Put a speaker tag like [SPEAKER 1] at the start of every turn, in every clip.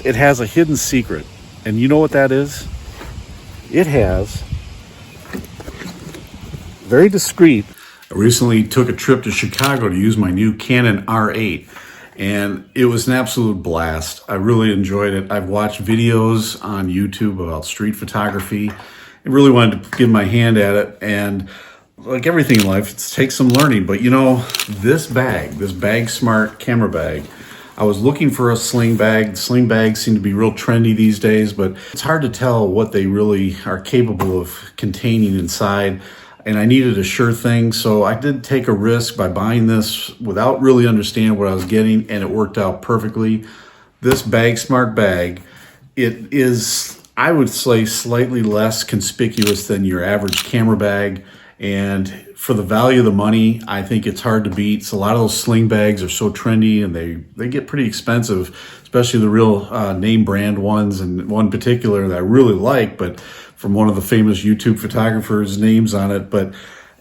[SPEAKER 1] It has a hidden secret, and you know what that is? It has very discreet. I recently took a trip to Chicago to use my new Canon R8, and it was an absolute blast. I really enjoyed it. I've watched videos on YouTube about street photography. I really wanted to give my hand at it, and like everything in life, it takes some learning. But you know, this BAGSMART camera bag, I was looking for a sling bag. Sling bags seem to be real trendy these days, but it's hard to tell what they really are capable of containing inside. And I needed a sure thing, so I did take a risk by buying this without really understanding what I was getting, and it worked out perfectly. This BAGSMART bag, it is, I would say, slightly less conspicuous than your average camera bag. And for the value of the money, I think it's hard to beat. So a lot of those sling bags are so trendy, and they get pretty expensive, especially the real name brand ones. And one particular that I really like, but from one of the famous YouTube photographers' names on it. But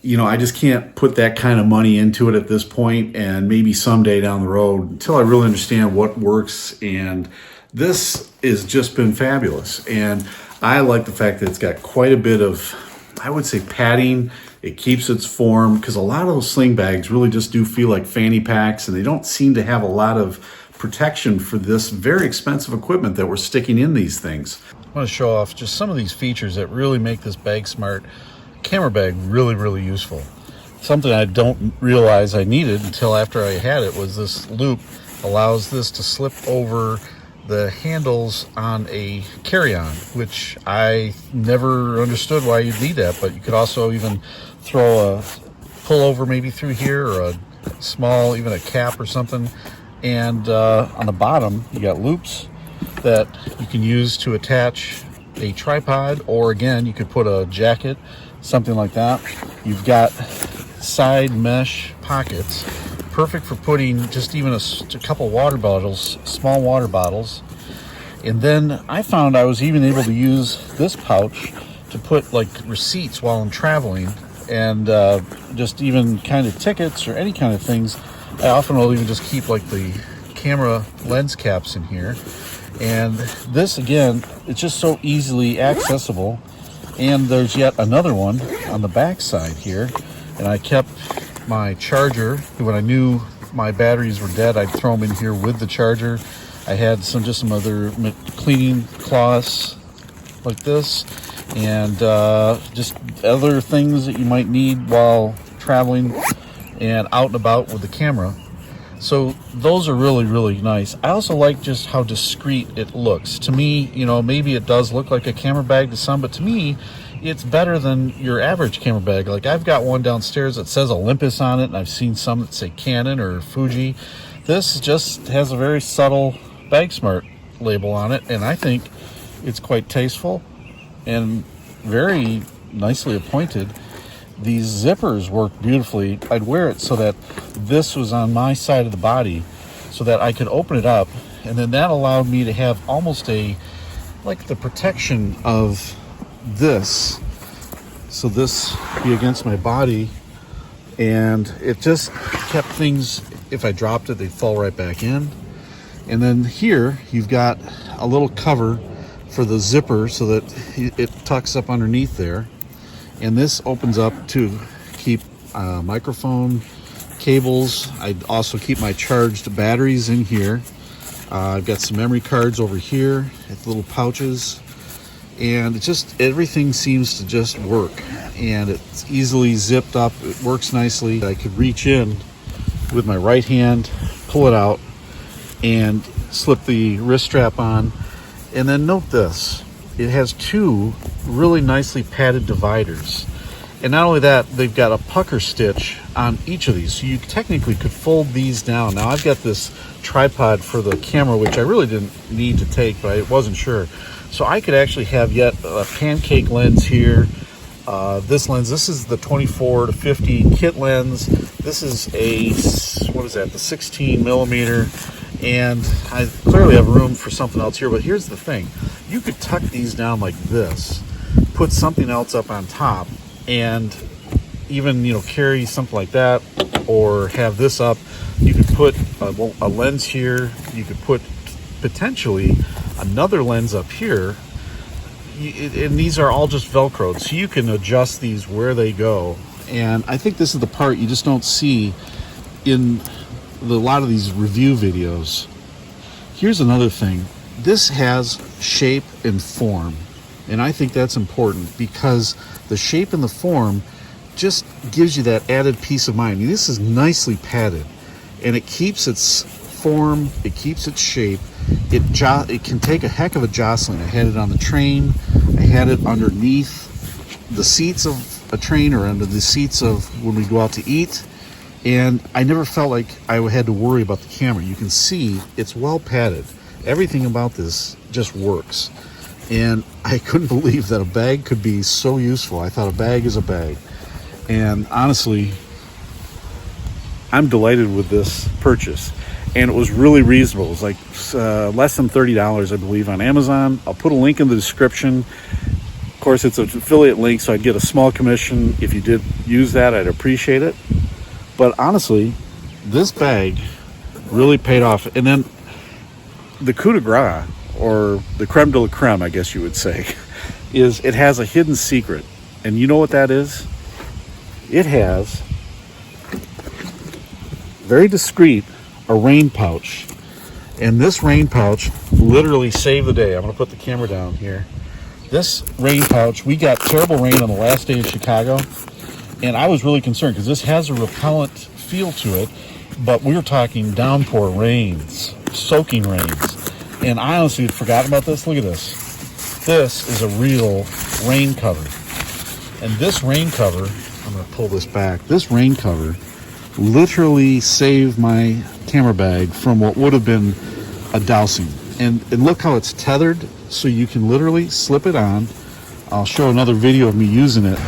[SPEAKER 1] you know, I just can't put that kind of money into it at this point, and maybe someday down the road, until I really understand what works. And this has just been fabulous. And I like the fact that it's got quite a bit of, I would say, padding. It keeps its form, because a lot of those sling bags really just do feel like fanny packs, and they don't seem to have a lot of protection for this very expensive equipment that we're sticking in these things. I want to show off just some of these features that really make this BAGSMART camera bag really, really useful. Something I don't realize I needed until after I had it was this loop allows this to slip over the handles on a carry-on, which I never understood why you'd need that. But you could also even throw a pullover maybe through here, or a small, even a cap or something. And on the bottom, you got loops that you can use to attach a tripod, or again, you could put a jacket, something like that. You've got side mesh pockets, perfect for putting just even a couple water bottles, small water bottles. And then I found I was even able to use this pouch to put like receipts while I'm traveling, and just even kind of tickets or any kind of things. I often will even just keep like the camera lens caps in here. And this, again, it's just so easily accessible. And there's yet another one on the back side here. And I kept my charger. When I knew my batteries were dead, I'd throw them in here with the charger. I had some other cleaning cloths like this, and just other things that you might need while traveling and out and about with the camera. So those are really, really nice. I also like just how discreet it looks. To me, you know, maybe it does look like a camera bag to some, but to me, it's better than your average camera bag. Like, I've got one downstairs that says Olympus on it, and I've seen some that say Canon or Fuji. This just has a very subtle BAGSMART label on it, and I think it's quite tasteful and very nicely appointed. These zippers work beautifully. I'd wear it so that this was on my side of the body, so that I could open it up, and then that allowed me to have almost like the protection of this, so this be against my body, and it just kept things, if I dropped it, they'd fall right back in. And then here you've got a little cover for the zipper so that it tucks up underneath there. And this opens up to keep microphone cables. I also keep my charged batteries in here. I've got some memory cards over here with little pouches. And it just, everything seems to just work. And it's easily zipped up. It works nicely. I could reach in with my right hand, pull it out, and slip the wrist strap on. And then note this, it has two really nicely padded dividers. And not only that, they've got a pucker stitch on each of these. So you technically could fold these down. Now I've got this tripod for the camera, which I really didn't need to take, but I wasn't sure. So I could actually have yet a pancake lens here. This lens, this is the 24 to 50 kit lens. This is a, what is that, the 16 millimeter. And I clearly have room for something else here, but here's the thing. You could tuck these down like this, put something else up on top, and even, you know, carry something like that, or have this up. You could put a lens here. You could put potentially another lens up here, and these are all just Velcroed, so you can adjust these where they go. And I think this is the part you just don't see in a lot of these review videos. Here's another thing. This has shape and form, and I think that's important because the shape and the form just gives you that added peace of mind. I mean, this is nicely padded, and it keeps its form, it keeps its shape. It can take a heck of a jostling. I had it on the train, I had it underneath the seats of a train or under the seats of when we go out to eat, and I never felt like I had to worry about the camera. You can see it's well padded. Everything about this just works, and I couldn't believe that a bag could be so useful. I thought a bag is a bag, and honestly, I'm delighted with this purchase. And it was really reasonable. It was like less than $30, I believe, on Amazon. I'll put a link in the description. Of course, it's an affiliate link, so I'd get a small commission. If you did use that, I'd appreciate it. But honestly, this bag really paid off. And then the coup de grace, or the creme de la creme, I guess you would say, is it has a hidden secret. And you know what that is? It has, very discreet, a rain pouch. And this rain pouch literally saved the day. I'm going to put the camera down here. This rain pouch, we got terrible rain on the last day in Chicago, and I was really concerned because this has a repellent feel to it, but we were talking downpour rains, soaking rains, and I honestly had forgotten about this. Look at this. This is a real rain cover. And this rain cover, I'm going to pull this back, this rain cover literally saved my camera bag from what would have been a dousing. And look how it's tethered, so you can literally slip it on. I'll show another video of me using it.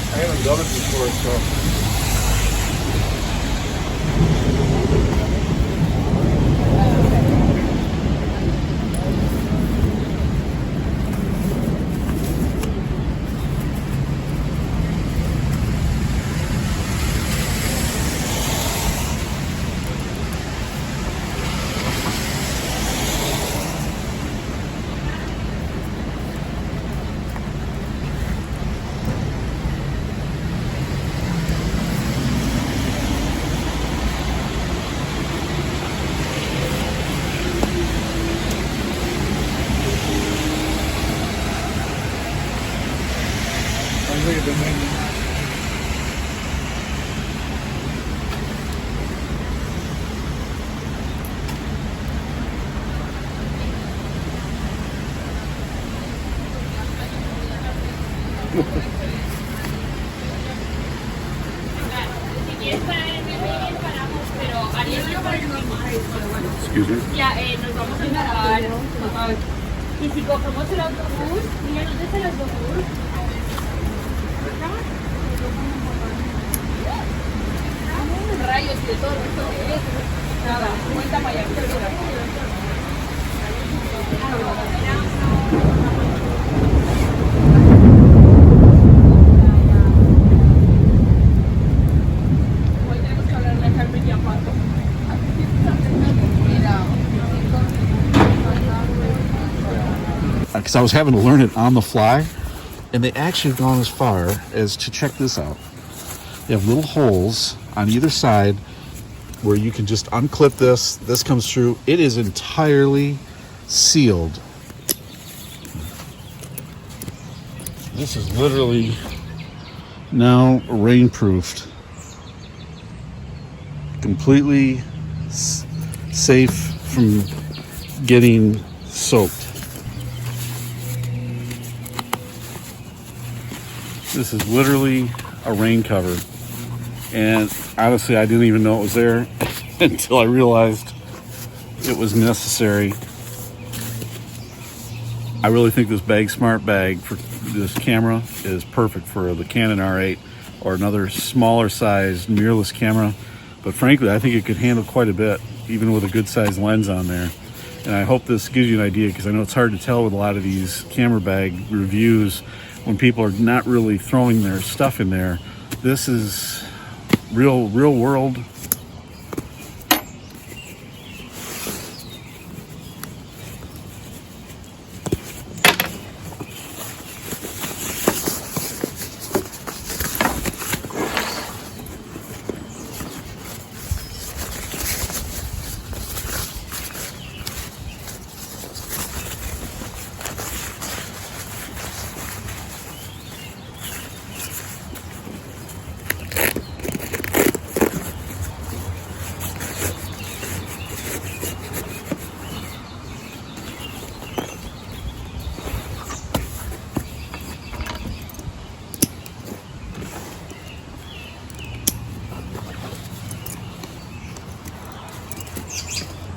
[SPEAKER 1] I haven't done it before, so. Excuse me?
[SPEAKER 2] Ya, nos vamos a encargar. Y si cogemos el autobús, niña, ¿dónde está el autobús? Rayos y de todo esto que es. Nada, cuenta para allá. Hoy tenemos que hablarle a Carmen y a Pato.
[SPEAKER 1] Because I was having to learn it on the fly, and they actually have gone as far as to check this out. They have little holes on either side where you can just unclip this. This comes through. It is entirely sealed. This is literally now rainproofed. Completely safe from getting soaked. This is literally a rain cover, and honestly I didn't even know it was there until I realized it was necessary. I really think this BAGSMART bag for this camera is perfect for the Canon R8 or another smaller size mirrorless camera. But frankly, I think it could handle quite a bit, even with a good sized lens on there. And I hope this gives you an idea, because I know it's hard to tell with a lot of these camera bag reviews when people are not really throwing their stuff in there. This is real world.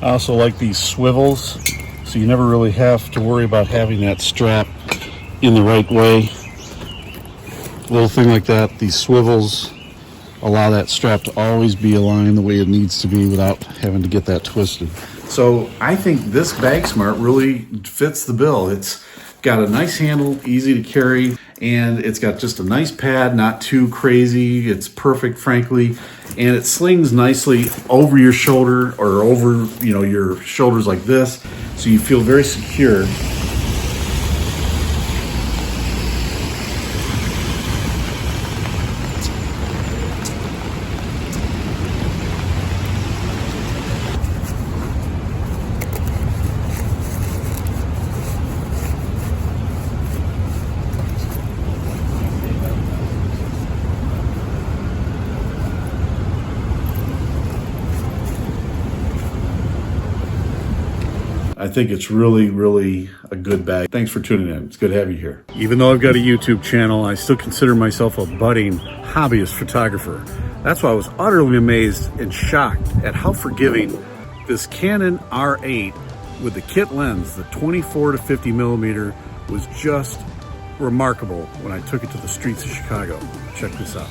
[SPEAKER 1] I also like these swivels, so you never really have to worry about having that strap in the right way. Little thing like that, these swivels allow that strap to always be aligned the way it needs to be without having to get that twisted. So I think this BAGSMART really fits the bill. It's got a nice handle, easy to carry, and it's got just a nice pad, not too crazy. It's perfect, frankly, and it slings nicely over your shoulder or over, you know, your shoulders like this, so you feel very secure. I think it's really a good bag. Thanks for tuning in. It's good to have you here. Even though I've got a YouTube channel, I still consider myself a budding hobbyist photographer. That's why I was utterly amazed and shocked at how forgiving this Canon R8 with the kit lens, the 24 to 50 millimeter, was just remarkable when I took it to the streets of Chicago. Check this out.